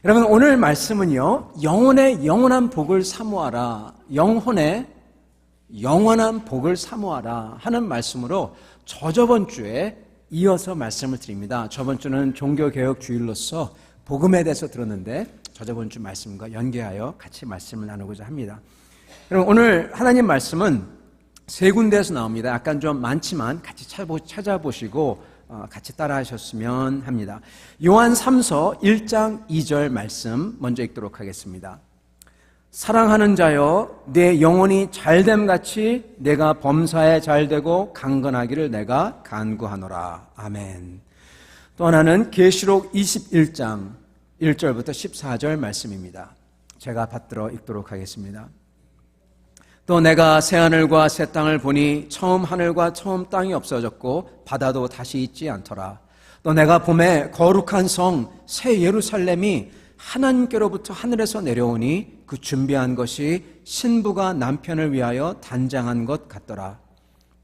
여러분, 오늘 말씀은요, 영혼의 영원한 복을 사모하라, 영혼의 영원한 복을 사모하라 하는 말씀으로 저저번 주에 이어서 말씀을 드립니다. 저번 주는 종교개혁 주일로서 복음에 대해서 들었는데 저저번 주 말씀과 연계하여 같이 말씀을 나누고자 합니다. 여러분, 오늘 하나님 말씀은 세 군데에서 나옵니다. 약간 좀 많지만 같이 찾아보시고 같이 따라하셨으면 합니다. 요한 3서 1장 2절 말씀 먼저 읽도록 하겠습니다. 사랑하는 자여, 내 영혼이 잘됨같이 내가 범사에 잘되고 강건하기를 내가 간구하노라. 아멘. 또 하나는 계시록 21장 1절부터 14절 말씀입니다. 제가 받들어 읽도록 하겠습니다. 또 내가 새하늘과 새 땅을 보니 처음 하늘과 처음 땅이 없어졌고 바다도 다시 있지 않더라. 또 내가 봄에 거룩한 성 새 예루살렘이 하나님께로부터 하늘에서 내려오니 그 준비한 것이 신부가 남편을 위하여 단장한 것 같더라.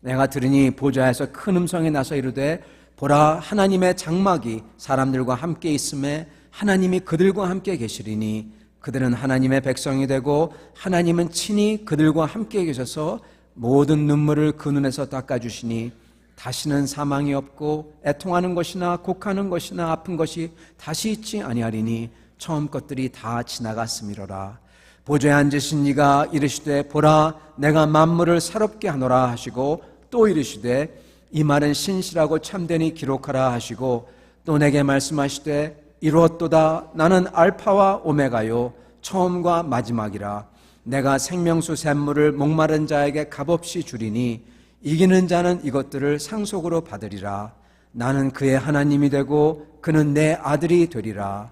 내가 들으니 보좌에서 큰 음성이 나서 이르되 보라, 하나님의 장막이 사람들과 함께 있음에 하나님이 그들과 함께 계시리니 그들은 하나님의 백성이 되고 하나님은 친히 그들과 함께 계셔서 모든 눈물을 그 눈에서 닦아주시니 다시는 사망이 없고 애통하는 것이나 곡하는 것이나 아픈 것이 다시 있지 아니하리니 처음 것들이 다 지나갔음이로라. 보좌에 앉으신 이가 이르시되 보라, 내가 만물을 새롭게 하노라 하시고 또 이르시되 이 말은 신실하고 참되니 기록하라 하시고 또 내게 말씀하시되 이루었도다. 나는 알파와 오메가요 처음과 마지막이라. 내가 생명수 샘물을 목마른 자에게 값없이 주리니 이기는 자는 이것들을 상속으로 받으리라. 나는 그의 하나님이 되고 그는 내 아들이 되리라.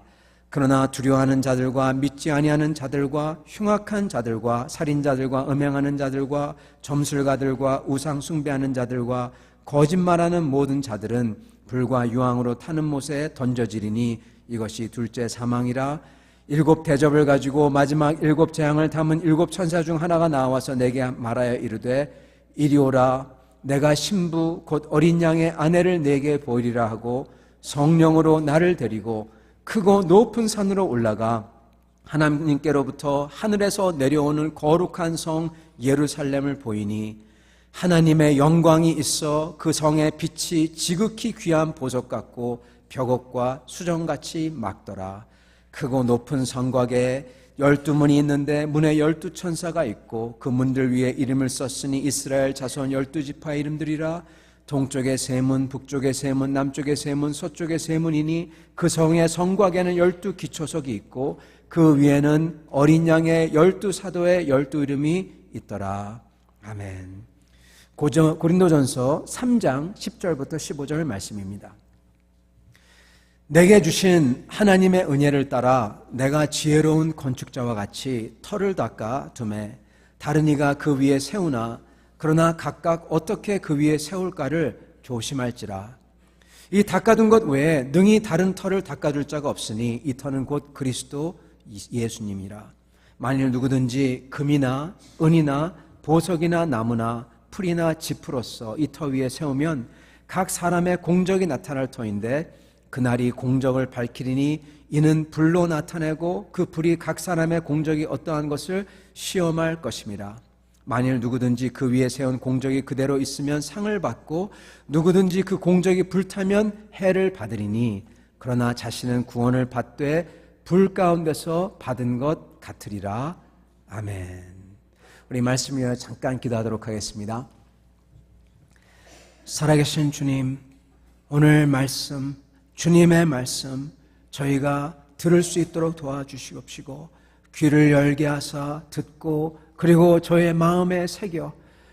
그러나 두려워하는 자들과 믿지 아니하는 자들과 흉악한 자들과 살인자들과 음행하는 자들과 점술가들과 우상 숭배하는 자들과 거짓말하는 모든 자들은 불과 유황으로 타는 못에 던져지리니 이것이 둘째 사망이라. 7 대접을 가지고 마지막 7 재앙을 담은 7 천사 중 하나가 나와서 내게 말하여 이르되 이리 오라. 내가 신부 곧 어린 양의 아내를 내게 보이리라 하고 성령으로 나를 데리고 크고 높은 산으로 올라가 하나님께로부터 하늘에서 내려오는 거룩한 성 예루살렘을 보이니 하나님의 영광이 있어 그 성의 빛이 지극히 귀한 보석 같고 벽옥과 수정같이 막더라. 크고 높은 성곽에 12문이 있는데 문에 12천사가 있고 그 문들 위에 이름을 썼으니 이스라엘 자손 12지파의 이름들이라. 동쪽에 세 문, 북쪽에 세 문, 남쪽에 세 문, 서쪽에 세 문이니 그 성의 성곽에는 12기초석이 있고 그 위에는 어린 양의 12사도의 12이름이 있더라. 아멘. 고린도전서 3장 10절부터 15절 말씀입니다. 내게 주신 하나님의 은혜를 따라 내가 지혜로운 건축자와 같이 터를 닦아 두매 다른 이가 그 위에 세우나 그러나 각각 어떻게 그 위에 세울까를 조심할지라. 이 닦아둔 것 외에 능히 다른 터를 닦아줄 자가 없으니 이 터는 곧 그리스도 예수님이라. 만일 누구든지 금이나 은이나 보석이나 나무나 풀이나 지푸로서 이 터 위에 세우면 각 사람의 공적이 나타날 터인데 그날이 공적을 밝히리니 이는 불로 나타내고 그 불이 각 사람의 공적이 어떠한 것을 시험할 것임이라. 만일 누구든지 그 위에 세운 공적이 그대로 있으면 상을 받고 누구든지 그 공적이 불타면 해를 받으리니 그러나 자신은 구원을 받되 불 가운데서 받은 것 같으리라. 아멘. 우리 말씀 위에 잠깐 기도하도록 하겠습니다. 살아계신 주님, 오늘 말씀, 주님의 말씀 저희가 들을 수 있도록 도와주시옵시고 귀를 열게 하사 듣고 그리고 저의 마음에 새겨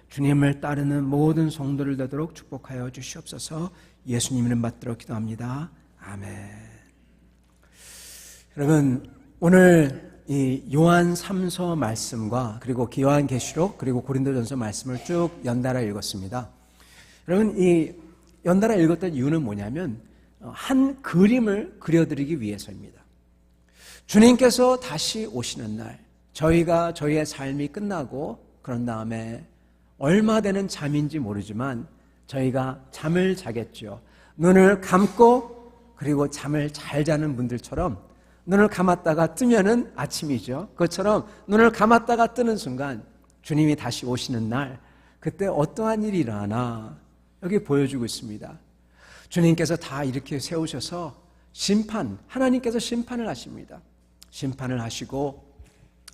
주님을 따르는 모든 성도를 되도록 축복하여 주시옵소서. 예수님 이름 받들어 기도합니다. 아멘. 여러분, 오늘 이 요한 3서 말씀과 그리고 요한계시록 그리고 고린도전서 말씀을 쭉 연달아 읽었습니다. 여러분, 이 연달아 읽었던 이유는 뭐냐면 한 그림을 그려드리기 위해서입니다. 주님께서 다시 오시는 날, 저희가 저희의 삶이 끝나고 그런 다음에 얼마 되는 잠인지 모르지만 저희가 잠을 자겠죠. 눈을 감고 그리고 잠을 잘 자는 분들처럼 눈을 감았다가 뜨면은 아침이죠. 그것처럼 눈을 감았다가 뜨는 순간 주님이 다시 오시는 날, 그때 어떠한 일이 일어나나 여기 보여주고 있습니다. 주님께서 다 이렇게 세우셔서 하나님께서 심판을 하십니다. 심판을 하시고,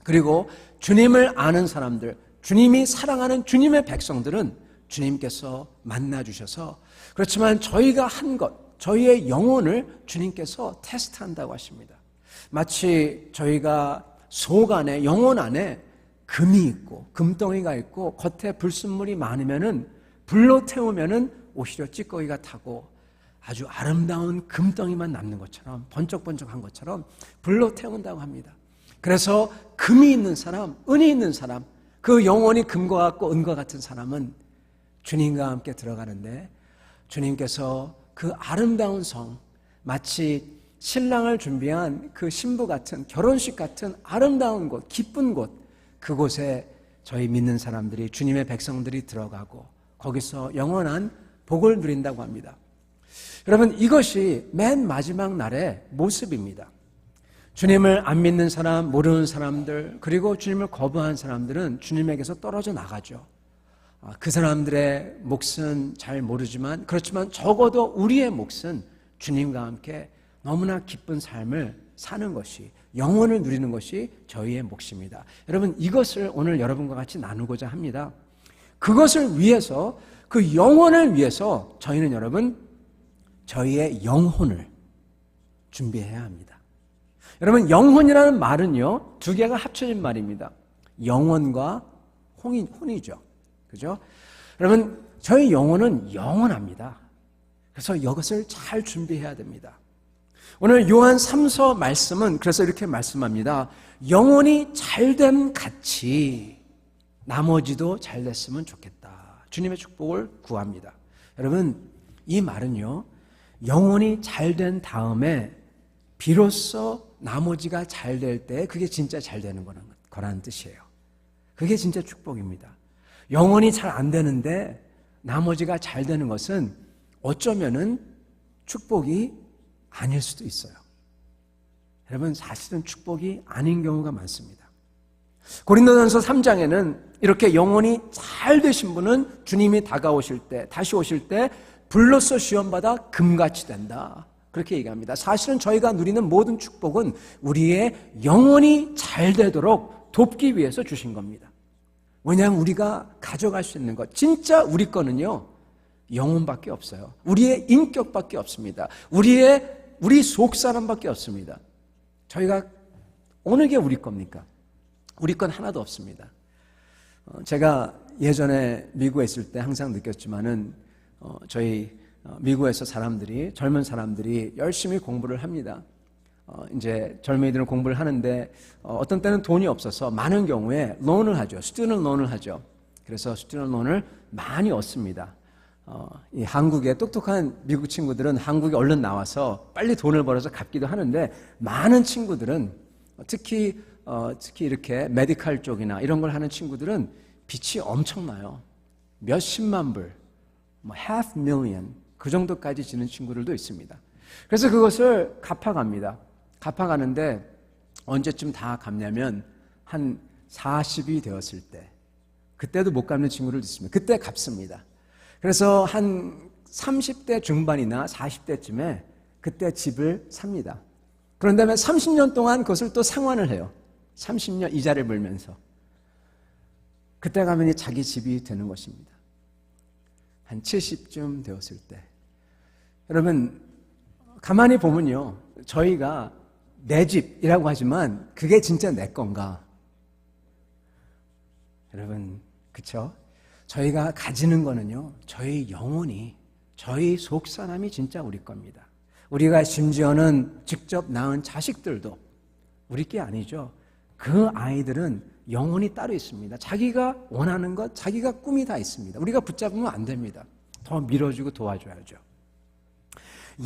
그리고 주님을 아는 사람들, 주님이 사랑하는 주님의 백성들은 주님께서 만나주셔서, 그렇지만 저희가 한 것, 저희의 영혼을 주님께서 테스트한다고 하십니다. 마치 저희가 속 안에, 영혼 안에 금이 있고 금덩이가 있고 겉에 불순물이 많으면은 불로 태우면은 오히려 찌꺼기가 타고 아주 아름다운 금덩이만 남는 것처럼, 번쩍번쩍한 것처럼 불로 태운다고 합니다. 그래서 금이 있는 사람, 은이 있는 사람, 그 영혼이 금과 같고 은과 같은 사람은 주님과 함께 들어가는데, 주님께서 그 아름다운 성, 마치 신랑을 준비한 그 신부 같은, 결혼식 같은 아름다운 곳, 기쁜 곳, 그곳에 저희 믿는 사람들이, 주님의 백성들이 들어가고 거기서 영원한 복을 누린다고 합니다. 여러분, 이것이 맨 마지막 날의 모습입니다. 주님을 안 믿는 사람, 모르는 사람들, 그리고 주님을 거부한 사람들은 주님에게서 떨어져 나가죠. 그 사람들의 몫은 잘 모르지만, 그렇지만 적어도 우리의 몫은 주님과 함께 너무나 기쁜 삶을 사는 것이, 영혼을 누리는 것이 저희의 몫입니다. 여러분, 이것을 오늘 여러분과 같이 나누고자 합니다. 그것을 위해서, 그 영혼을 위해서 저희는 여러분, 저희의 영혼을 준비해야 합니다. 여러분, 영혼이라는 말은요, 두 개가 합쳐진 말입니다. 영혼과 혼이죠. 그죠? 여러분, 저희 영혼은 영원합니다. 그래서 이것을 잘 준비해야 됩니다. 오늘 요한 3서 말씀은 그래서 이렇게 말씀합니다. 영혼이 잘됨 같이 나머지도 잘 됐으면 좋겠다. 주님의 축복을 구합니다. 여러분, 이 말은요, 영혼이 잘된 다음에 비로소 나머지가 잘 될 때 그게 진짜 잘 되는 거라는 뜻이에요. 그게 진짜 축복입니다. 영혼이 잘 안 되는데 나머지가 잘 되는 것은 어쩌면은 축복이 아닐 수도 있어요. 여러분, 사실은 축복이 아닌 경우가 많습니다. 고린도전서 3장에는 이렇게 영혼이 잘 되신 분은 주님이 다가오실 때, 다시 오실 때 불로써 시험받아 금같이 된다, 그렇게 얘기합니다. 사실은 저희가 누리는 모든 축복은 우리의 영혼이 잘 되도록 돕기 위해서 주신 겁니다. 왜냐하면 우리가 가져갈 수 있는 것, 진짜 우리 거는요, 영혼밖에 없어요. 우리의 인격밖에 없습니다. 우리 속 사람밖에 없습니다. 저희가 어느 게 우리 겁니까? 우리 건 하나도 없습니다. 제가 예전에 미국에 있을 때 항상 느꼈지만은 저희 미국에서 젊은 사람들이 열심히 공부를 합니다. 이제 젊은이들은 공부를 하는데 어떤 때는 돈이 없어서 많은 경우에 론을 하죠. 스튜던트 론을 하죠. 그래서 스튜던트 론을 많이 얻습니다. 이 한국의 똑똑한 미국 친구들은 한국에 얼른 나와서 빨리 돈을 벌어서 갚기도 하는데, 많은 친구들은 특히 이렇게 메디칼 쪽이나 이런 걸 하는 친구들은 빚이 엄청나요. 몇십만 불, half million 그 정도까지 지는 친구들도 있습니다. 그래서 그것을 갚아갑니다. 갚아가는데 언제쯤 다 갚냐면 한 40이 되었을 때, 그때도 못 갚는 친구들도 있습니다. 그때 갚습니다. 그래서 한 30대 중반이나 40대쯤에 그때 집을 삽니다. 그런 다음에 30년 동안 그것을 또 상환을 해요. 30년 이자를 물면서. 그때 가면 자기 집이 되는 것입니다. 한 70쯤 되었을 때. 여러분, 가만히 보면요, 저희가 내 집이라고 하지만 그게 진짜 내 건가? 여러분, 그쵸? 저희가 가지는 거는요, 저희 영혼이, 저희 속 사람이 진짜 우리 겁니다. 우리가 심지어는 직접 낳은 자식들도 우리 게 아니죠. 그 아이들은 영혼이 따로 있습니다. 자기가 원하는 것, 자기가 꿈이 다 있습니다. 우리가 붙잡으면 안 됩니다. 더 밀어주고 도와줘야죠.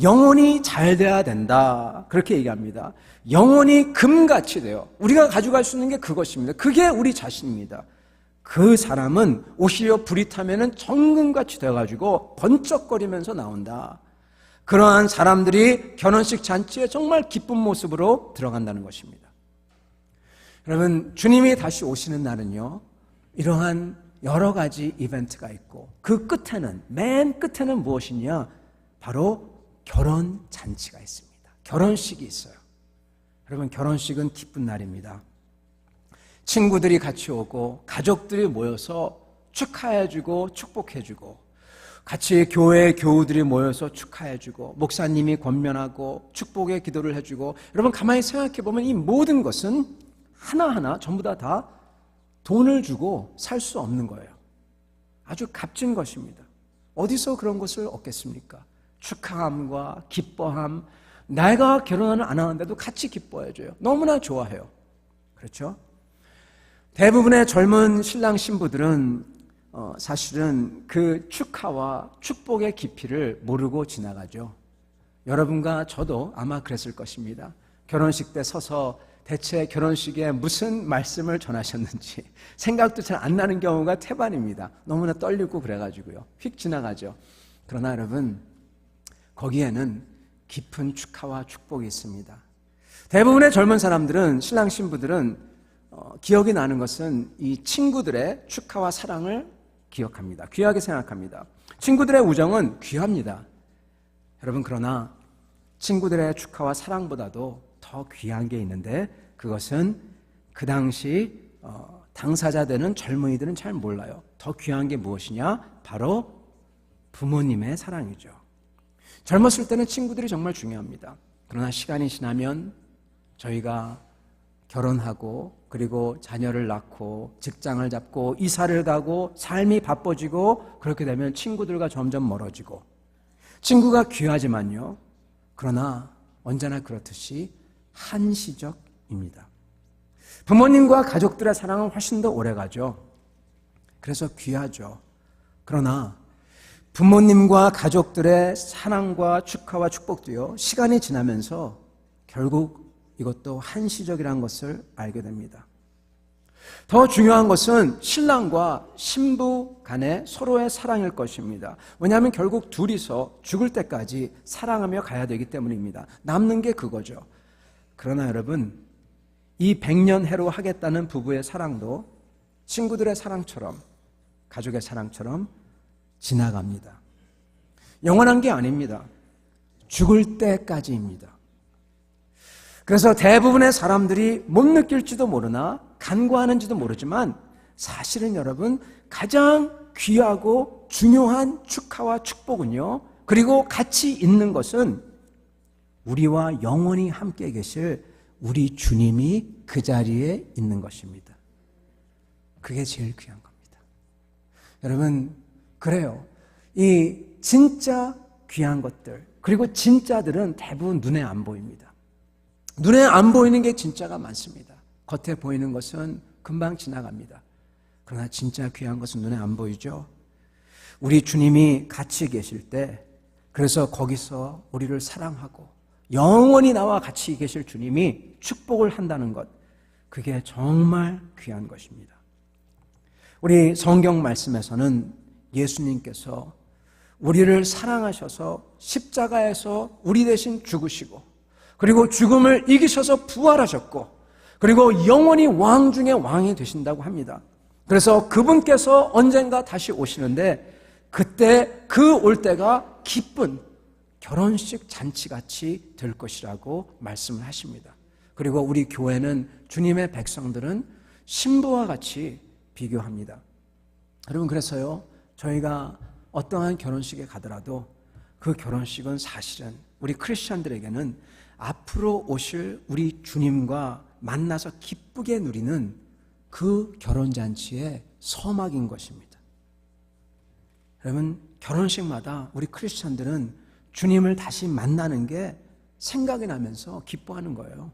영혼이 잘 돼야 된다, 그렇게 얘기합니다. 영혼이 금같이 돼요. 우리가 가져갈 수 있는 게 그것입니다. 그게 우리 자신입니다. 그 사람은 오히려 불이 타면은 정금같이 되어가지고 번쩍거리면서 나온다. 그러한 사람들이 결혼식 잔치에 정말 기쁜 모습으로 들어간다는 것입니다. 여러분, 주님이 다시 오시는 날은요, 이러한 여러 가지 이벤트가 있고 그 끝에는, 맨 끝에는 무엇이냐? 바로 결혼 잔치가 있습니다. 결혼식이 있어요. 여러분, 결혼식은 기쁜 날입니다. 친구들이 같이 오고 가족들이 모여서 축하해주고 축복해주고, 같이 교회 교우들이 모여서 축하해주고, 목사님이 권면하고 축복의 기도를 해주고, 여러분 가만히 생각해보면 이 모든 것은 하나하나 전부 다 돈을 주고 살 수 없는 거예요. 아주 값진 것입니다. 어디서 그런 것을 얻겠습니까? 축하함과 기뻐함, 내가 결혼을 안 하는데도 같이 기뻐해줘요. 너무나 좋아해요. 그렇죠? 대부분의 젊은 신랑 신부들은 사실은 그 축하와 축복의 깊이를 모르고 지나가죠. 여러분과 저도 아마 그랬을 것입니다. 결혼식 때 서서 대체 결혼식에 무슨 말씀을 전하셨는지 생각도 잘 안 나는 경우가 태반입니다. 너무나 떨리고 그래가지고요. 휙 지나가죠. 그러나 여러분, 거기에는 깊은 축하와 축복이 있습니다. 대부분의 젊은 사람들은, 신랑 신부들은 기억이 나는 것은 이 친구들의 축하와 사랑을 기억합니다. 귀하게 생각합니다. 친구들의 우정은 귀합니다. 여러분, 그러나 친구들의 축하와 사랑보다도 더 귀한 게 있는데, 그것은 그 당시 당사자 되는 젊은이들은 잘 몰라요. 더 귀한 게 무엇이냐? 바로 부모님의 사랑이죠. 젊었을 때는 친구들이 정말 중요합니다. 그러나 시간이 지나면 저희가 결혼하고, 그리고 자녀를 낳고 직장을 잡고 이사를 가고 삶이 바빠지고, 그렇게 되면 친구들과 점점 멀어지고, 친구가 귀하지만요, 그러나 언제나 그렇듯이 한시적입니다. 부모님과 가족들의 사랑은 훨씬 더 오래가죠. 그래서 귀하죠. 그러나 부모님과 가족들의 사랑과 축하와 축복도요, 시간이 지나면서 결국 이것도 한시적이라는 것을 알게 됩니다. 더 중요한 것은 신랑과 신부 간의 서로의 사랑일 것입니다. 왜냐하면 결국 둘이서 죽을 때까지 사랑하며 가야 되기 때문입니다. 남는 게 그거죠. 그러나 여러분, 이 100년 해로 하겠다는 부부의 사랑도 친구들의 사랑처럼, 가족의 사랑처럼 지나갑니다. 영원한 게 아닙니다. 죽을 때까지입니다. 그래서 대부분의 사람들이 못 느낄지도 모르나 간과하는지도 모르지만, 사실은 여러분, 가장 귀하고 중요한 축하와 축복은요, 그리고 같이 있는 것은 우리와 영원히 함께 계실 우리 주님이 그 자리에 있는 것입니다. 그게 제일 귀한 겁니다. 여러분, 그래요. 이 진짜 귀한 것들, 그리고 진짜들은 대부분 눈에 안 보입니다. 눈에 안 보이는 게 진짜가 많습니다. 겉에 보이는 것은 금방 지나갑니다. 그러나 진짜 귀한 것은 눈에 안 보이죠. 우리 주님이 같이 계실 때, 그래서 거기서 우리를 사랑하고 영원히 나와 같이 계실 주님이 축복을 한다는 것, 그게 정말 귀한 것입니다. 우리 성경 말씀에서는 예수님께서 우리를 사랑하셔서 십자가에서 우리 대신 죽으시고, 그리고 죽음을 이기셔서 부활하셨고, 그리고 영원히 왕 중에 왕이 되신다고 합니다. 그래서 그분께서 언젠가 다시 오시는데, 그때 그 올 때가 기쁜 결혼식 잔치같이 될 것이라고 말씀을 하십니다. 그리고 우리 교회는, 주님의 백성들은 신부와 같이 비교합니다. 여러분, 그래서요, 저희가 어떠한 결혼식에 가더라도 그 결혼식은 사실은 우리 크리스천들에게는 앞으로 오실 우리 주님과 만나서 기쁘게 누리는 그 결혼잔치의 서막인 것입니다. 여러분, 결혼식마다 우리 크리스천들은 주님을 다시 만나는 게 생각이 나면서 기뻐하는 거예요.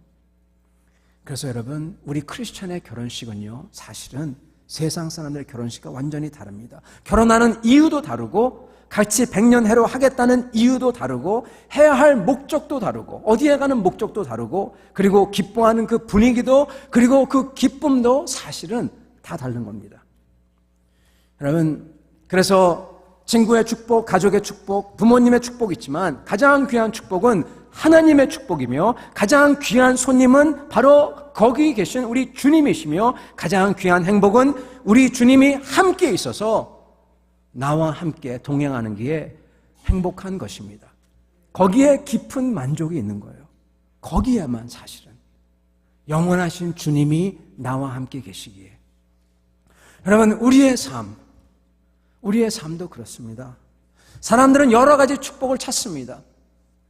그래서 여러분, 우리 크리스천의 결혼식은요, 사실은 세상 사람들의 결혼식과 완전히 다릅니다. 결혼하는 이유도 다르고, 같이 100년 해로 하겠다는 이유도 다르고, 해야 할 목적도 다르고, 어디에 가는 목적도 다르고, 그리고 기뻐하는 그 분위기도, 그리고 그 기쁨도 사실은 다 다른 겁니다. 여러분, 그래서 친구의 축복, 가족의 축복, 부모님의 축복이 있지만 가장 귀한 축복은 하나님의 축복이며 가장 귀한 손님은 바로 거기 계신 우리 주님이시며 가장 귀한 행복은 우리 주님이 함께 있어서 나와 함께 동행하는 게 행복한 것입니다. 거기에 깊은 만족이 있는 거예요. 거기에만 사실은 영원하신 주님이 나와 함께 계시기에. 여러분, 우리의 삶도 그렇습니다. 사람들은 여러 가지 축복을 찾습니다.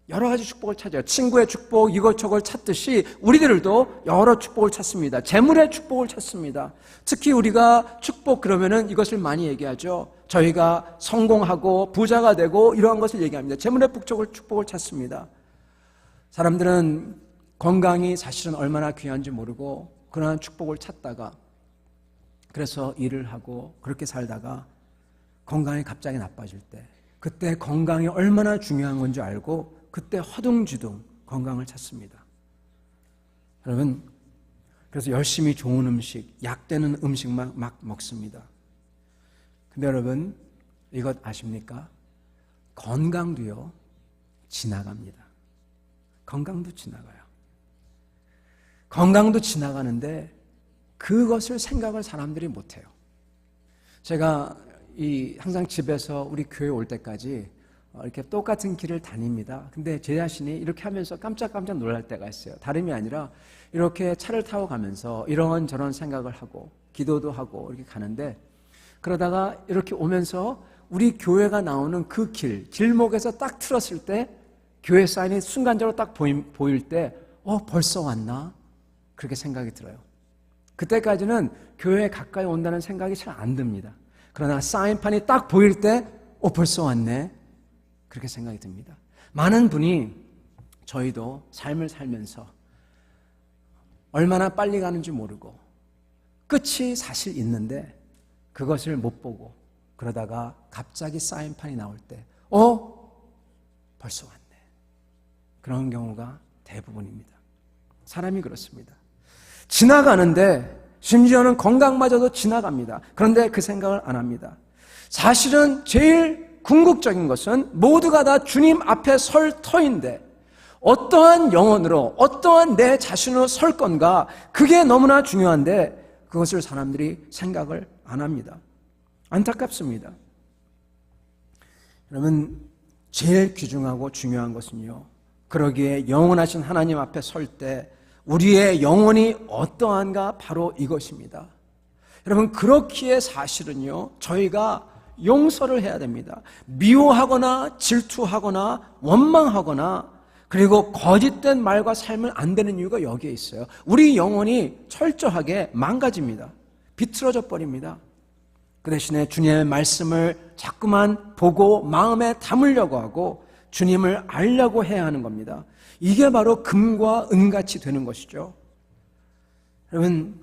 여러 가지 축복을 찾아요. 친구의 축복, 이것저것 찾듯이 우리들도 여러 축복을 찾습니다. 재물의 축복을 찾습니다. 특히 우리가 축복 그러면은 이것을 많이 얘기하죠. 저희가 성공하고 부자가 되고 이러한 것을 얘기합니다. 재물의 축복을 찾습니다. 사람들은 건강이 사실은 얼마나 귀한지 모르고 그러한 축복을 찾다가 그래서 일을 하고 그렇게 살다가 건강이 갑자기 나빠질 때 그때 건강이 얼마나 중요한 건지 알고 그때 허둥지둥 건강을 찾습니다. 여러분, 그래서 열심히 좋은 음식, 약되는 음식만 막 먹습니다. 근데 여러분, 이것 아십니까? 건강도요, 지나갑니다. 건강도 지나가요. 건강도 지나가는데 그것을 생각을 사람들이 못해요. 제가 항상 집에서 우리 교회 올 때까지 이렇게 똑같은 길을 다닙니다. 근데 제 자신이 이렇게 하면서 깜짝깜짝 놀랄 때가 있어요. 다름이 아니라 이렇게 차를 타고 가면서 이런저런 생각을 하고 기도도 하고 이렇게 가는데 그러다가 이렇게 오면서 우리 교회가 나오는 그 길목에서 딱 틀었을 때 교회 사인이 순간적으로 딱 보일 때 벌써 왔나? 그렇게 생각이 들어요. 그때까지는 교회에 가까이 온다는 생각이 잘 안 듭니다. 그러나 사인판이 딱 보일 때 벌써 왔네? 그렇게 생각이 듭니다. 많은 분이 저희도 삶을 살면서 얼마나 빨리 가는지 모르고 끝이 사실 있는데 그것을 못 보고 그러다가 갑자기 사인판이 나올 때 벌써 왔네. 그런 경우가 대부분입니다. 사람이 그렇습니다. 지나가는데 심지어는 건강마저도 지나갑니다. 그런데 그 생각을 안 합니다. 사실은 제일 궁극적인 것은 모두가 다 주님 앞에 설 터인데 어떠한 영혼으로 어떠한 내 자신으로 설 건가 그게 너무나 중요한데 그것을 사람들이 생각을 안 합니다. 안타깝습니다. 여러분, 제일 귀중하고 중요한 것은요, 그러기에 영원하신 하나님 앞에 설 때 우리의 영혼이 어떠한가 바로 이것입니다. 여러분, 그렇기에 사실은요, 저희가 용서를 해야 됩니다. 미워하거나 질투하거나 원망하거나 그리고 거짓된 말과 살면 안 되는 이유가 여기에 있어요. 우리 영혼이 철저하게 망가집니다. 비틀어져 버립니다. 그 대신에 주님의 말씀을 자꾸만 보고 마음에 담으려고 하고 주님을 알려고 해야 하는 겁니다. 이게 바로 금과 은같이 되는 것이죠. 여러분,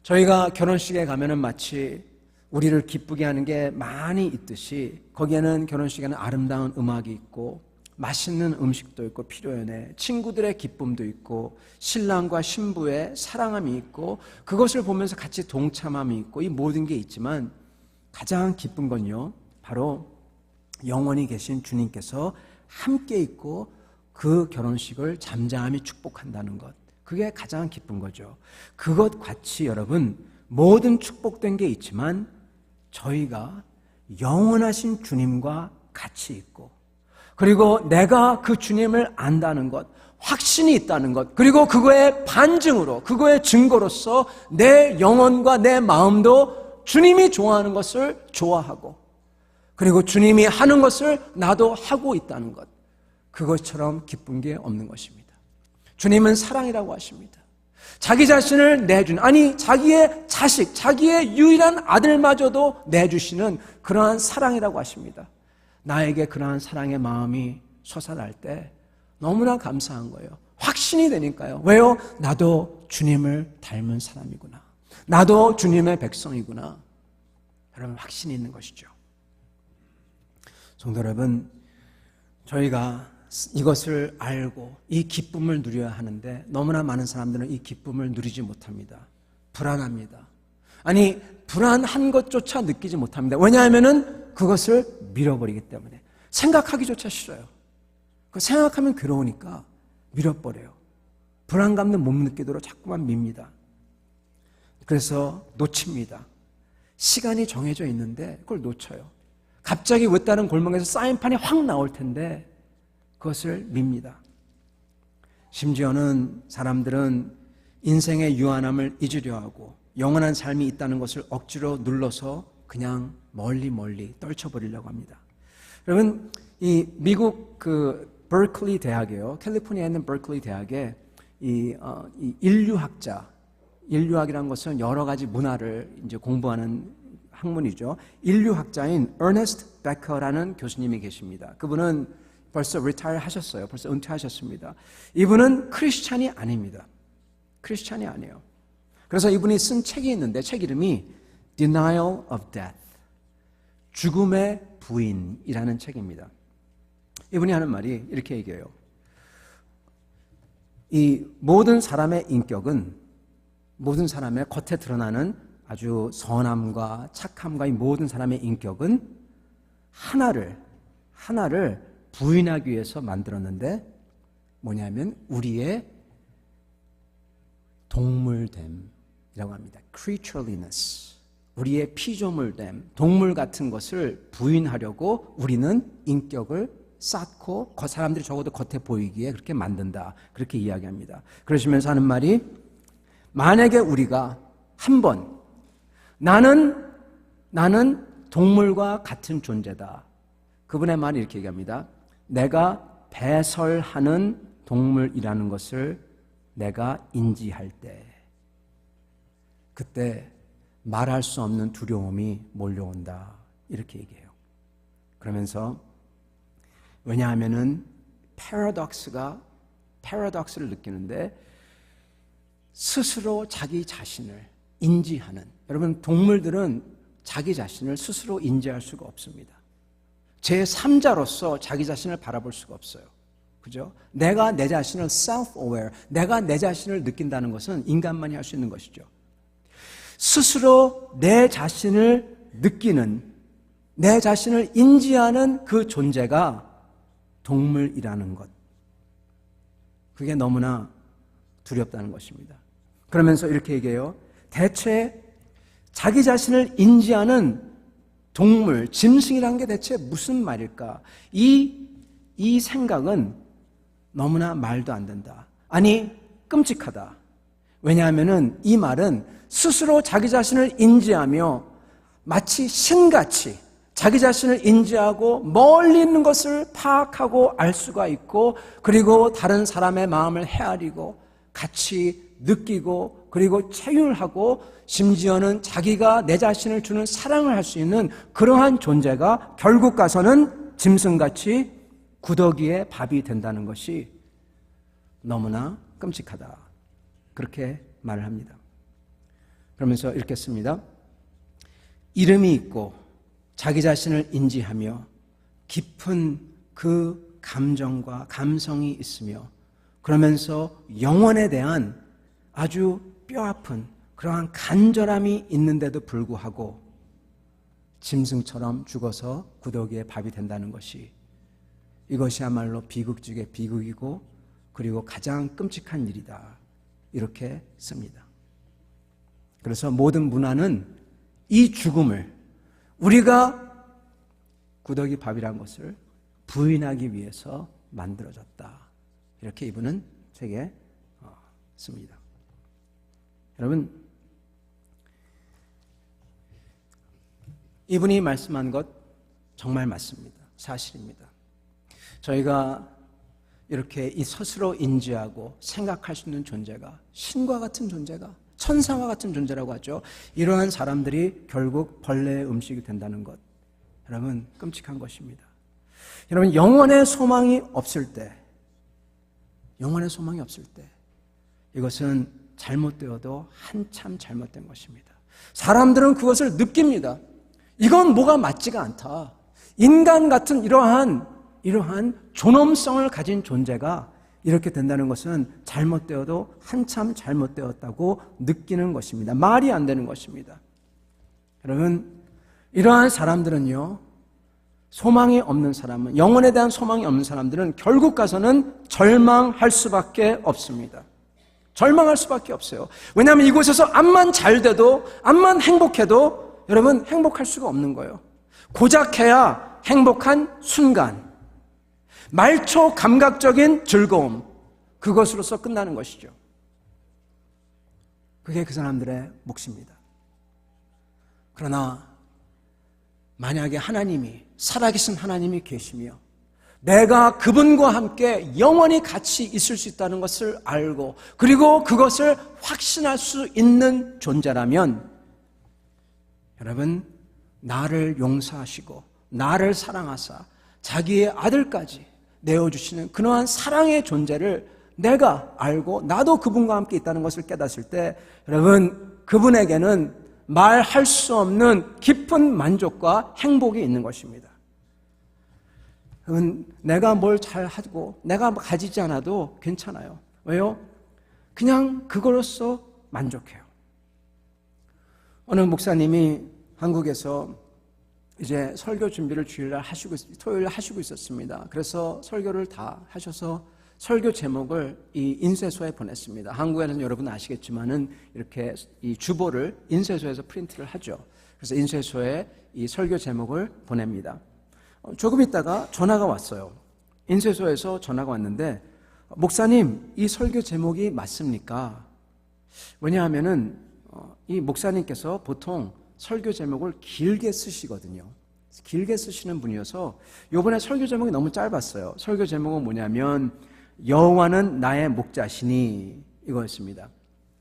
저희가 결혼식에 가면은 마치 우리를 기쁘게 하는 게 많이 있듯이 거기에는 결혼식에는 아름다운 음악이 있고 맛있는 음식도 있고 필요연애, 친구들의 기쁨도 있고 신랑과 신부의 사랑함이 있고 그것을 보면서 같이 동참함이 있고 이 모든 게 있지만 가장 기쁜 건요, 바로 영원히 계신 주님께서 함께 있고 그 결혼식을 잠잠히 축복한다는 것, 그게 가장 기쁜 거죠. 그것 같이 여러분, 모든 축복된 게 있지만 저희가 영원하신 주님과 같이 있고 그리고 내가 그 주님을 안다는 것, 확신이 있다는 것, 그리고 그거의 반증으로, 그거의 증거로서 내 영혼과 내 마음도 주님이 좋아하는 것을 좋아하고 그리고 주님이 하는 것을 나도 하고 있다는 것, 그것처럼 기쁜 게 없는 것입니다. 주님은 사랑이라고 하십니다. 자기 자신을 자기의 자식, 자기의 유일한 아들마저도 내주시는 그러한 사랑이라고 하십니다. 나에게 그러한 사랑의 마음이 솟아날 때 너무나 감사한 거예요. 확신이 되니까요. 왜요? 나도 주님을 닮은 사람이구나. 나도 주님의 백성이구나. 여러분, 확신이 있는 것이죠. 성도 여러분, 저희가 이것을 알고 이 기쁨을 누려야 하는데 너무나 많은 사람들은 이 기쁨을 누리지 못합니다. 불안합니다. 불안한 것조차 느끼지 못합니다. 왜냐하면은 그것을 밀어버리기 때문에 생각하기조차 싫어요. 그 생각하면 괴로우니까 밀어버려요. 불안감도 못 느끼도록 자꾸만 밉니다. 그래서 놓칩니다. 시간이 정해져 있는데 그걸 놓쳐요. 갑자기 외다른 골목에서 사인판이 확 나올 텐데 그것을 밉니다. 심지어는 사람들은 인생의 유한함을 잊으려 하고 영원한 삶이 있다는 것을 억지로 눌러서 그냥 멀리 떨쳐버리려고 합니다. 여러분, 이 미국 그 버클리 대학이에요. 캘리포니아에 있는 버클리 대학에 이 인류학이라는 것은 여러 가지 문화를 이제 공부하는 학문이죠. 인류학자인 어네스트 베커라는 교수님이 계십니다. 그분은 벌써 리타이어 하셨어요. 벌써 은퇴하셨습니다. 이분은 크리스찬이 아닙니다. 크리스찬이 아니에요. 그래서 이분이 쓴 책이 있는데 책 이름이 Denial of Death, 죽음의 부인이라는 책입니다. 이분이 하는 말이 이렇게 얘기해요. 이 모든 사람의 인격은, 모든 사람의 겉에 드러나는 아주 선함과 착함과 이 모든 사람의 인격은 하나를 부인하기 위해서 만들었는데 뭐냐면 우리의 동물됨이라고 합니다. creatureliness, 우리의 피조물됨, 동물 같은 것을 부인하려고 우리는 인격을 쌓고 사람들이 적어도 겉에 보이기에 그렇게 만든다, 그렇게 이야기합니다. 그러시면서 하는 말이, 만약에 우리가 한번 나는 동물과 같은 존재다, 그분의 말이 이렇게 얘기합니다. 내가 배설하는 동물이라는 것을 내가 인지할 때, 그때 말할 수 없는 두려움이 몰려온다, 이렇게 얘기해요. 그러면서 왜냐하면은 패러독스를 느끼는데 스스로 자기 자신을 인지하는, 여러분 동물들은 자기 자신을 스스로 인지할 수가 없습니다. 제3자로서 자기 자신을 바라볼 수가 없어요. 그죠? 내가 내 자신을 self-aware, 내가 내 자신을 느낀다는 것은 인간만이 할 수 있는 것이죠. 스스로 내 자신을 느끼는, 내 자신을 인지하는 그 존재가 동물이라는 것, 그게 너무나 두렵다는 것입니다. 그러면서 이렇게 얘기해요. 대체 자기 자신을 인지하는 동물, 짐승이라는 게 대체 무슨 말일까? 이 생각은 너무나 말도 안 된다. 아니, 끔찍하다. 왜냐하면은 이 말은 스스로 자기 자신을 인지하며 마치 신같이 자기 자신을 인지하고 멀리 있는 것을 파악하고 알 수가 있고, 그리고 다른 사람의 마음을 헤아리고 같이 느끼고 그리고 체휼하고 심지어는 자기가 내 자신을 주는 사랑을 할 수 있는 그러한 존재가 결국 가서는 짐승같이 구더기에 밥이 된다는 것이 너무나 끔찍하다, 그렇게 말을 합니다. 그러면서 읽겠습니다. 이름이 있고 자기 자신을 인지하며 깊은 그 감정과 감성이 있으며, 그러면서 영혼에 대한 아주 뼈아픈 그러한 간절함이 있는데도 불구하고 짐승처럼 죽어서 구더기에 밥이 된다는 것이, 이것이야말로 비극 중에 비극이고 그리고 가장 끔찍한 일이다, 이렇게 씁니다. 그래서 모든 문화는 이 죽음을 우리가 구더기 밥이라는 것을 부인하기 위해서 만들어졌다, 이렇게 이분은 책에 씁니다. 여러분, 이분이 말씀한 것 정말 맞습니다. 사실입니다. 저희가 이렇게 이 스스로 인지하고 생각할 수 있는 존재가, 신과 같은 존재가, 천사와 같은 존재라고 하죠. 이러한 사람들이 결국 벌레의 음식이 된다는 것, 여러분 끔찍한 것입니다. 여러분, 영원의 소망이 없을 때, 이것은 잘못되어도 한참 잘못된 것입니다. 사람들은 그것을 느낍니다. 이건 뭐가 맞지가 않다. 인간 같은 이러한 존엄성을 가진 존재가 이렇게 된다는 것은 잘못되어도 한참 잘못되었다고 느끼는 것입니다. 말이 안 되는 것입니다. 여러분, 이러한 사람들은요, 소망이 없는 사람은, 영혼에 대한 소망이 없는 사람들은 결국 가서는 절망할 수밖에 없습니다. 절망할 수밖에 없어요. 왜냐하면 이곳에서 암만 잘 돼도, 암만 행복해도 여러분 행복할 수가 없는 거예요. 고작 해야 행복한 순간, 말초 감각적인 즐거움, 그것으로서 끝나는 것이죠. 그게 그 사람들의 몫입니다. 그러나 만약에 하나님이, 살아계신 하나님이 계시며 내가 그분과 함께 영원히 같이 있을 수 있다는 것을 알고, 그리고 그것을 확신할 수 있는 존재라면, 여러분, 나를 용서하시고 나를 사랑하사 자기의 아들까지 내어주시는 그러한 사랑의 존재를 내가 알고 나도 그분과 함께 있다는 것을 깨닫을 때, 여러분, 그분에게는 말할 수 없는 깊은 만족과 행복이 있는 것입니다. 내가 뭘 잘하고 내가 가지지 않아도 괜찮아요. 왜요? 그냥 그거로서 만족해요. 어느 목사님이 한국에서 이제 설교 준비를 주일날 토요일 하시고 있었습니다. 그래서 설교를 다 하셔서 설교 제목을 이 인쇄소에 보냈습니다. 한국에는 여러분 아시겠지만은 이렇게 이 주보를 인쇄소에서 프린트를 하죠. 그래서 인쇄소에 이 설교 제목을 보냅니다. 조금 있다가 전화가 왔어요. 인쇄소에서 전화가 왔는데, 목사님, 이 설교 제목이 맞습니까? 왜냐하면은 이 목사님께서 보통 설교 제목을 길게 쓰시거든요. 길게 쓰시는 분이어서 이번에 설교 제목이 너무 짧았어요. 설교 제목은 뭐냐면 여호와는 나의 목자시니, 이거였습니다.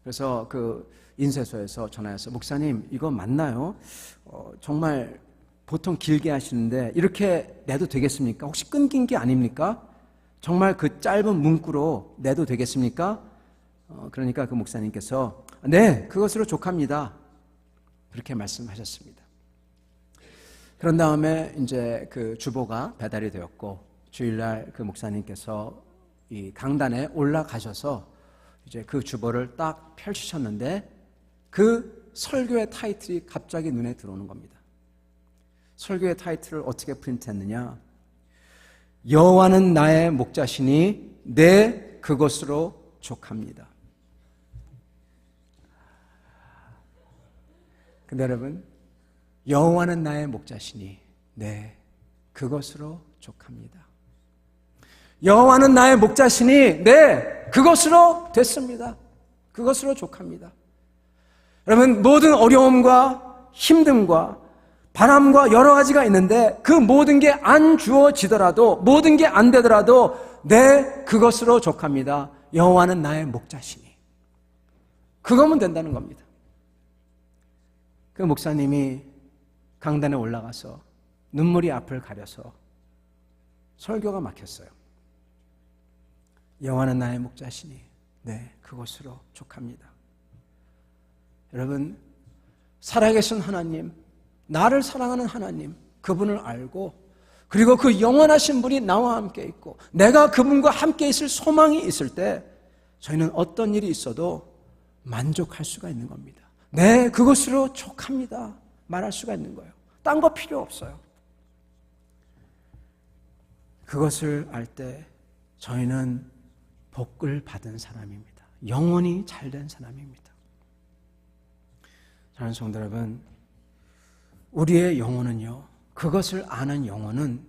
그래서 그 인쇄소에서 전화해서, 목사님 이거 맞나요? 정말 보통 길게 하시는데 이렇게 내도 되겠습니까? 혹시 끊긴 게 아닙니까? 정말 그 짧은 문구로 내도 되겠습니까? 그러니까 그 목사님께서 네, 그것으로 족합니다, 그렇게 말씀하셨습니다. 그런 다음에 이제 그 주보가 배달이 되었고, 주일날 그 목사님께서 이 강단에 올라가셔서 이제 그 주보를 딱 펼치셨는데 그 설교의 타이틀이 갑자기 눈에 들어오는 겁니다. 설교의 타이틀을 어떻게 프린트했느냐? 여호와는 나의 목자시니 내 그것으로 족합니다. 근데 여러분, 여호와는 나의 목자시니 네, 그것으로 족합니다. 여호와는 나의 목자시니 네, 그것으로 됐습니다. 그것으로 족합니다. 여러분, 모든 어려움과 힘듦과 바람과 여러 가지가 있는데 그 모든 게 안 주어지더라도, 모든 게 안 되더라도 네, 그것으로 족합니다. 여호와는 나의 목자시니. 그거면 된다는 겁니다. 그 목사님이 강단에 올라가서 눈물이 앞을 가려서 설교가 막혔어요. 여호와는 나의 목자시니 네, 그것으로 족합니다. 여러분, 살아계신 하나님, 나를 사랑하는 하나님, 그분을 알고, 그리고 그 영원하신 분이 나와 함께 있고 내가 그분과 함께 있을 소망이 있을 때 저희는 어떤 일이 있어도 만족할 수가 있는 겁니다. 네, 그것으로 족합니다 말할 수가 있는 거예요. 딴 거 필요 없어요. 그것을 알 때 저희는 복을 받은 사람입니다. 영원히 잘된 사람입니다. 사랑하는 성도 여러분, 우리의 영혼은요, 그것을 아는 영혼은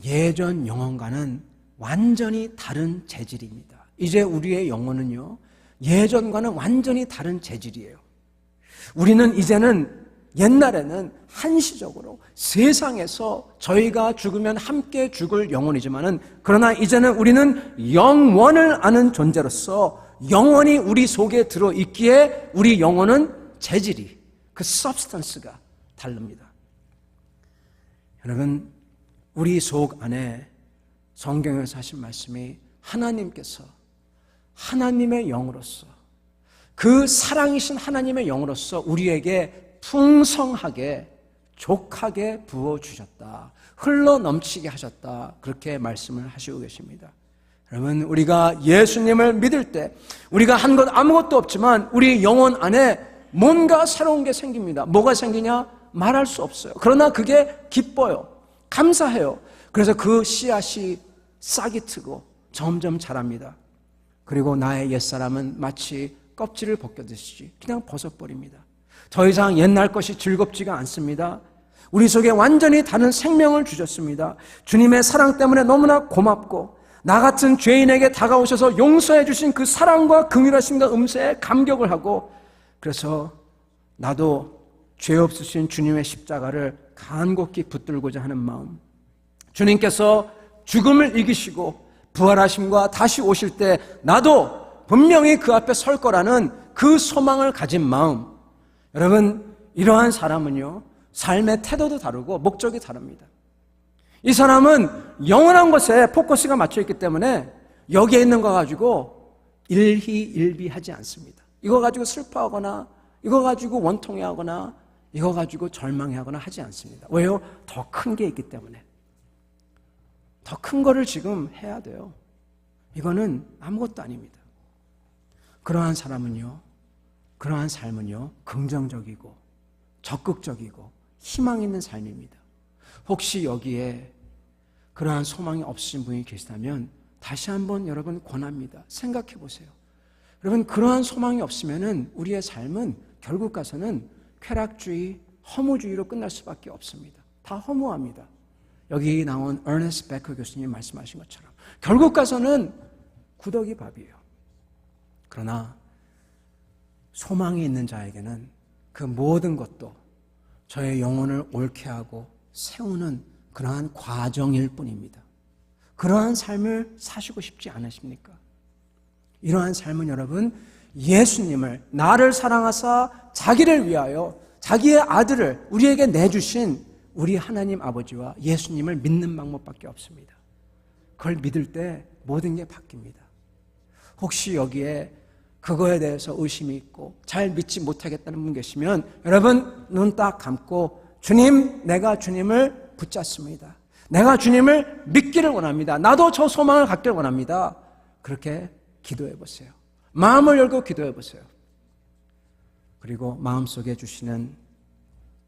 예전 영혼과는 완전히 다른 재질입니다. 이제 우리의 영혼은요, 예전과는 완전히 다른 재질이에요. 우리는 이제는, 옛날에는 한시적으로 세상에서 저희가 죽으면 함께 죽을 영혼이지만은, 그러나 이제는 우리는 영원을 아는 존재로서 영원히 우리 속에 들어있기에 우리 영혼은 재질이, 그 substance가 다릅니다. 여러분, 우리 속 안에 성경에서 하신 말씀이 하나님께서 하나님의 영으로서, 그 사랑이신 하나님의 영으로서 우리에게 풍성하게 족하게 부어주셨다, 흘러넘치게 하셨다, 그렇게 말씀을 하시고 계십니다. 여러분, 우리가 예수님을 믿을 때 우리가 한 것 아무것도 없지만 우리 영혼 안에 뭔가 새로운 게 생깁니다. 뭐가 생기냐? 말할 수 없어요. 그러나 그게 기뻐요. 감사해요. 그래서 그 씨앗이 싹이 트고 점점 자랍니다. 그리고 나의 옛사람은 마치 껍질을 벗겨듯이 그냥 벗어버립니다. 더 이상 옛날 것이 즐겁지가 않습니다. 우리 속에 완전히 다른 생명을 주셨습니다. 주님의 사랑 때문에 너무나 고맙고 나 같은 죄인에게 다가오셔서 용서해 주신 그 사랑과 긍휼하심과 음세에 감격을 하고, 그래서 나도 죄 없으신 주님의 십자가를 간곡히 붙들고자 하는 마음, 주님께서 죽음을 이기시고 부활하심과 다시 오실 때 나도 분명히 그 앞에 설 거라는 그 소망을 가진 마음, 여러분, 이러한 사람은요 삶의 태도도 다르고 목적이 다릅니다. 이 사람은 영원한 것에 포커스가 맞춰 있기 때문에 여기에 있는 거 가지고 일희일비하지 않습니다. 이거 가지고 슬퍼하거나 이거 가지고 원통해하거나 이거 가지고 절망해하거나 하지 않습니다. 왜요? 더 큰 게 있기 때문에. 더 큰 거를 지금 해야 돼요. 이거는 아무것도 아닙니다. 그러한 사람은요, 그러한 삶은요 긍정적이고 적극적이고 희망 있는 삶입니다. 혹시 여기에 그러한 소망이 없으신 분이 계시다면 다시 한번 여러분 권합니다. 생각해 보세요. 여러분, 그러한 소망이 없으면은 우리의 삶은 결국 가서는 쾌락주의, 허무주의로 끝날 수밖에 없습니다. 다 허무합니다. 여기 나온 어너스트 베커 교수님이 말씀하신 것처럼 결국 가서는 구더기 밥이에요. 그러나 소망이 있는 자에게는 그 모든 것도 저의 영혼을 옳게 하고 세우는 그러한 과정일 뿐입니다. 그러한 삶을 사시고 싶지 않으십니까? 이러한 삶은 여러분, 예수님을, 나를 사랑하사 자기를 위하여 자기의 아들을 우리에게 내주신 우리 하나님 아버지와 예수님을 믿는 방법밖에 없습니다. 그걸 믿을 때 모든 게 바뀝니다. 혹시 여기에 그거에 대해서 의심이 있고 잘 믿지 못하겠다는 분 계시면 여러분, 눈 딱 감고 주님, 내가 주님을 붙잡습니다. 내가 주님을 믿기를 원합니다. 나도 저 소망을 갖기를 원합니다. 그렇게 기도해 보세요. 마음을 열고 기도해 보세요. 그리고 마음속에 주시는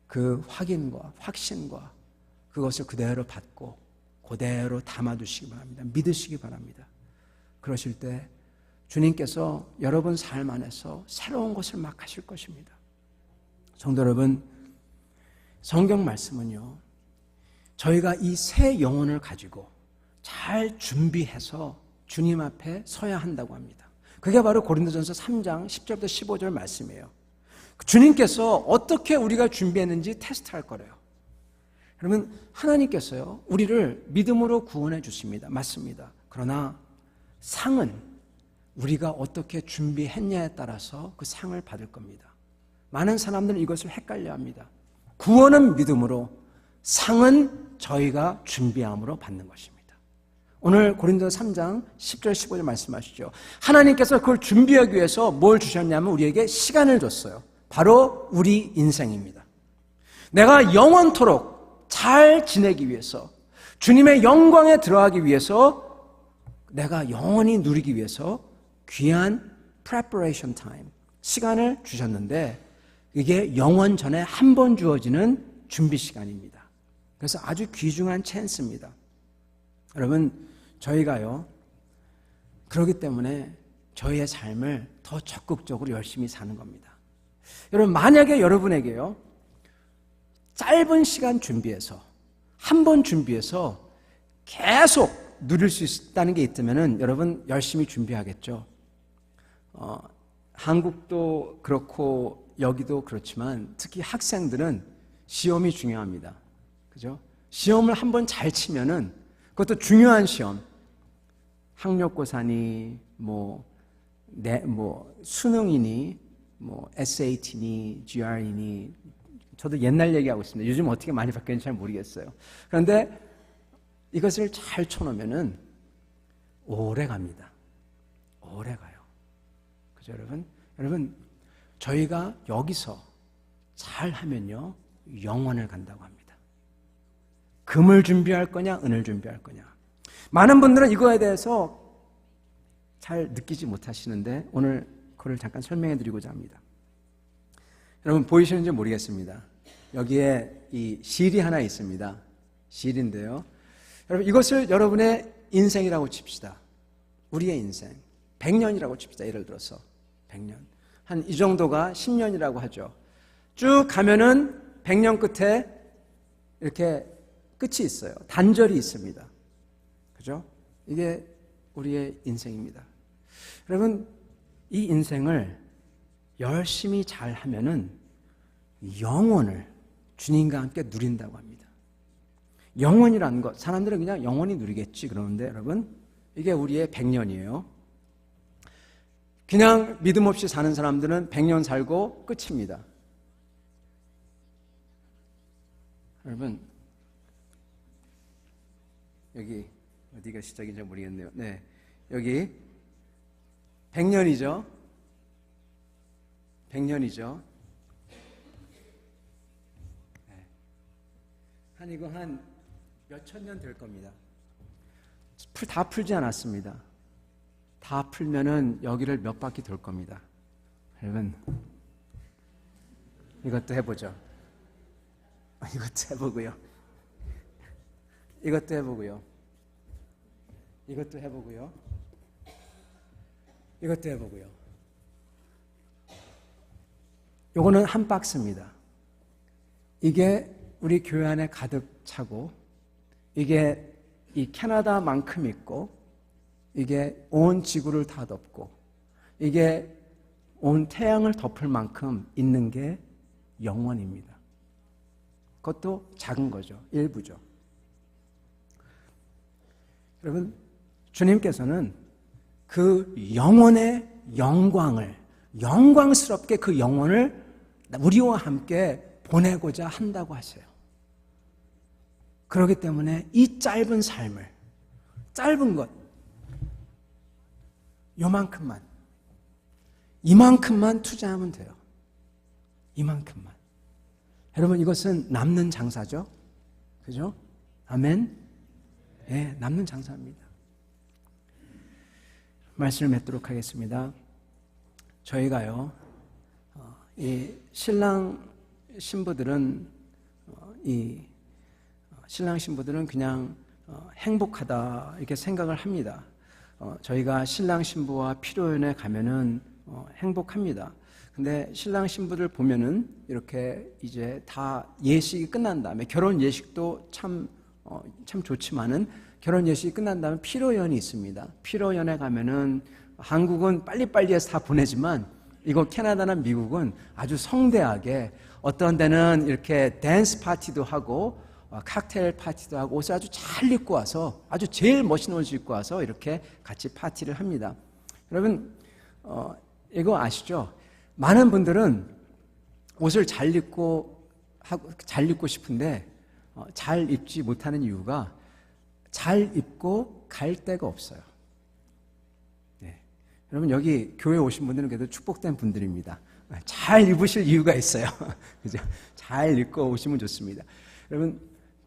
그 확인과 확신과 그것을 그대로 받고 그대로 담아두시기 바랍니다. 믿으시기 바랍니다. 그러실 때 주님께서 여러분 삶 안에서 새로운 것을 막 하실 것입니다. 성도 여러분, 성경 말씀은요, 저희가 이 새 영혼을 가지고 잘 준비해서 주님 앞에 서야 한다고 합니다. 그게 바로 고린도전서 3장 10절부터 15절 말씀이에요. 주님께서 어떻게 우리가 준비했는지 테스트할 거래요. 여러분, 하나님께서요 우리를 믿음으로 구원해 주십니다. 맞습니다. 그러나 상은 우리가 어떻게 준비했냐에 따라서 그 상을 받을 겁니다. 많은 사람들은 이것을 헷갈려합니다. 구원은 믿음으로, 상은 저희가 준비함으로 받는 것입니다. 오늘 고린도서 3장 10절 15절 말씀하시죠. 하나님께서 그걸 준비하기 위해서 뭘 주셨냐면 우리에게 시간을 줬어요. 바로 우리 인생입니다. 내가 영원토록 잘 지내기 위해서, 주님의 영광에 들어가기 위해서, 내가 영원히 누리기 위해서 귀한 preparation time, 시간을 주셨는데 이게 영원 전에 한 번 주어지는 준비 시간입니다. 그래서 아주 귀중한 찬스입니다. 여러분, 저희가요 그렇기 때문에 저희의 삶을 더 적극적으로 열심히 사는 겁니다. 여러분, 만약에 여러분에게요 짧은 시간 준비해서 한 번 준비해서 계속 누릴 수 있다는 게 있다면 여러분 열심히 준비하겠죠. 한국도 그렇고 여기도 그렇지만 특히 학생들은 시험이 중요합니다. 그죠? 시험을 한번 잘 치면은 그것도 중요한 시험, 학력고사니 수능이니 SAT니 GRE니, 저도 옛날 얘기하고 있습니다. 요즘 어떻게 많이 바뀌었는지 잘 모르겠어요. 그런데 이것을 잘 쳐놓으면은 오래 갑니다. 오래 가요. 그죠, 여러분? 여러분, 저희가 여기서 잘 하면요 영원을 간다고 합니다. 금을 준비할 거냐, 은을 준비할 거냐. 많은 분들은 이거에 대해서 잘 느끼지 못하시는데 오늘 그걸 잠깐 설명해 드리고자 합니다. 여러분, 보이시는지 모르겠습니다. 여기에 이 실이 하나 있습니다. 실인데요. 여러분, 이것을 여러분의 인생이라고 칩시다. 우리의 인생. 100년이라고 칩시다. 예를 들어서 100년. 한 이 정도가 10년이라고 하죠. 쭉 가면은 100년 끝에 이렇게 끝이 있어요. 단절이 있습니다. 그죠? 이게 우리의 인생입니다. 여러분, 이 인생을 열심히 잘 하면은 영원을 주님과 함께 누린다고 합니다. 영원이라는 것, 사람들은 그냥 영원히 누리겠지 그러는데 여러분, 이게 우리의 100년이에요. 그냥 믿음 없이 사는 사람들은 100년 살고 끝입니다. 여러분, 여기 어디가 시작인지 모르겠네요. 네, 여기 100년이죠. 100년이죠. 한 이거 한 몇천 년 될 겁니다. 다 풀지 않았습니다. 다 풀면은 여기를 몇 바퀴 돌 겁니다. 여러분, 이것도 해보죠. 이것도 해보고요. 이것도 해보고요. 이것도 해보고요. 이것도 해보고요. 요거는 한 박스입니다. 이게 우리 교회 안에 가득 차고, 이게 이 캐나다만큼 있고, 이게 온 지구를 다 덮고, 이게 온 태양을 덮을 만큼 있는 게 영원입니다. 그것도 작은 거죠. 일부죠. 여러분, 주님께서는 그 영원의 영광을, 영광스럽게 그 영혼을 우리와 함께 보내고자 한다고 하세요. 그렇기 때문에 이 짧은 삶을, 짧은 것, 요만큼만, 이만큼만 투자하면 돼요. 이만큼만. 여러분, 이것은 남는 장사죠? 그죠? 아멘? 네, 남는 장사입니다. 말씀을 맺도록 하겠습니다. 저희가요, 이 신랑 신부들은 그냥 행복하다 이렇게 생각을 합니다. 저희가 신랑 신부와 피로연에 가면은 행복합니다. 근데 신랑 신부들 보면은 이렇게 이제 다 예식이 끝난 다음에, 결혼 예식도 참 좋지만은 결혼 예식이 끝난 다음에 피로연이 있습니다. 피로연에 가면은 한국은 빨리빨리 해서 다 보내지만 이거 캐나다나 미국은 아주 성대하게, 어떤 데는 이렇게 댄스 파티도 하고 칵테일 파티도 하고 옷을 아주 잘 입고 와서, 아주 제일 멋있는 옷을 입고 와서 이렇게 같이 파티를 합니다. 여러분, 이거 아시죠? 많은 분들은 옷을 잘 입고 싶은데 잘 입지 못하는 이유가 잘 입고 갈 데가 없어요. 네. 여러분, 여기 교회 오신 분들은 그래도 축복된 분들입니다. 잘 입으실 이유가 있어요. 그죠? 잘 입고 오시면 좋습니다. 여러분,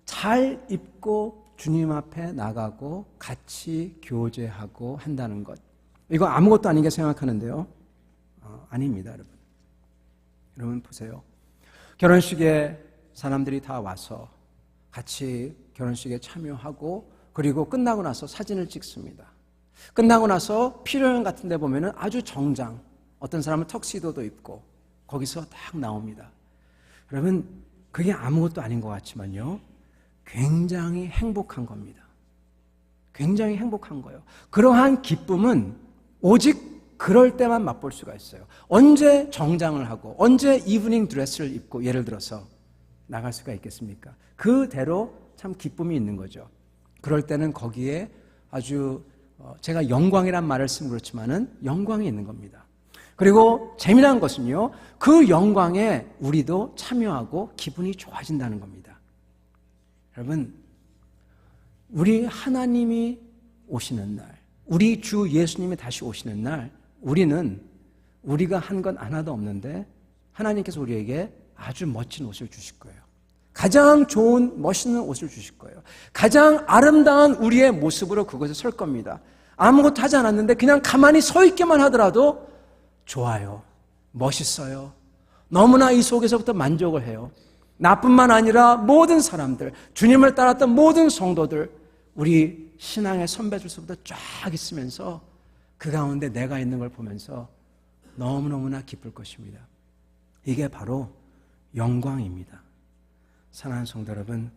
잘 입고 주님 앞에 나가고 같이 교제하고 한다는 것, 이거 아무것도 아닌 게 생각하는데요. 아닙니다, 여러분. 여러분 보세요. 결혼식에 사람들이 다 와서 같이 결혼식에 참여하고, 그리고 끝나고 나서 사진을 찍습니다. 끝나고 나서 피로연 같은 데 보면은 아주 정장, 어떤 사람은 턱시도도 입고 거기서 딱 나옵니다. 여러분, 그게 아무것도 아닌 것 같지만요, 굉장히 행복한 겁니다. 굉장히 행복한 거예요. 그러한 기쁨은 오직 그럴 때만 맛볼 수가 있어요. 언제 정장을 하고 언제 이브닝 드레스를 입고 예를 들어서 나갈 수가 있겠습니까? 그대로 참 기쁨이 있는 거죠. 그럴 때는 거기에 아주 제가 영광이란 말을 쓰면 그렇지만은 영광이 있는 겁니다. 그리고 재미난 것은요, 그 영광에 우리도 참여하고 기분이 좋아진다는 겁니다. 여러분, 우리 하나님이 오시는 날, 우리 주 예수님이 다시 오시는 날, 우리는 우리가 한 건 하나도 없는데 하나님께서 우리에게 아주 멋진 옷을 주실 거예요. 가장 좋은 멋있는 옷을 주실 거예요. 가장 아름다운 우리의 모습으로 그곳에 설 겁니다. 아무것도 하지 않았는데 그냥 가만히 서 있기만 하더라도 좋아요, 멋있어요, 너무나 이 속에서부터 만족을 해요. 나뿐만 아니라 모든 사람들, 주님을 따랐던 모든 성도들, 우리 신앙의 선배들서부터 쫙 있으면서 그 가운데 내가 있는 걸 보면서 너무너무나 기쁠 것입니다. 이게 바로 영광입니다. 사랑하는 성도 여러분,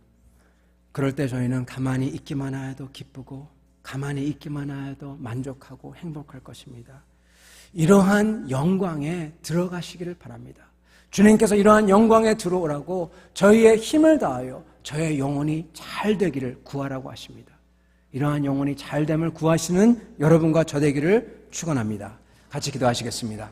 그럴 때 저희는 가만히 있기만 해도 기쁘고 가만히 있기만 해도 만족하고 행복할 것입니다. 이러한 영광에 들어가시기를 바랍니다. 주님께서 이러한 영광에 들어오라고 저희의 힘을 다하여 저의 영혼이 잘 되기를 구하라고 하십니다. 이러한 영혼이 잘 됨을 구하시는 여러분과 저 되기를 축원합니다. 같이 기도하시겠습니다.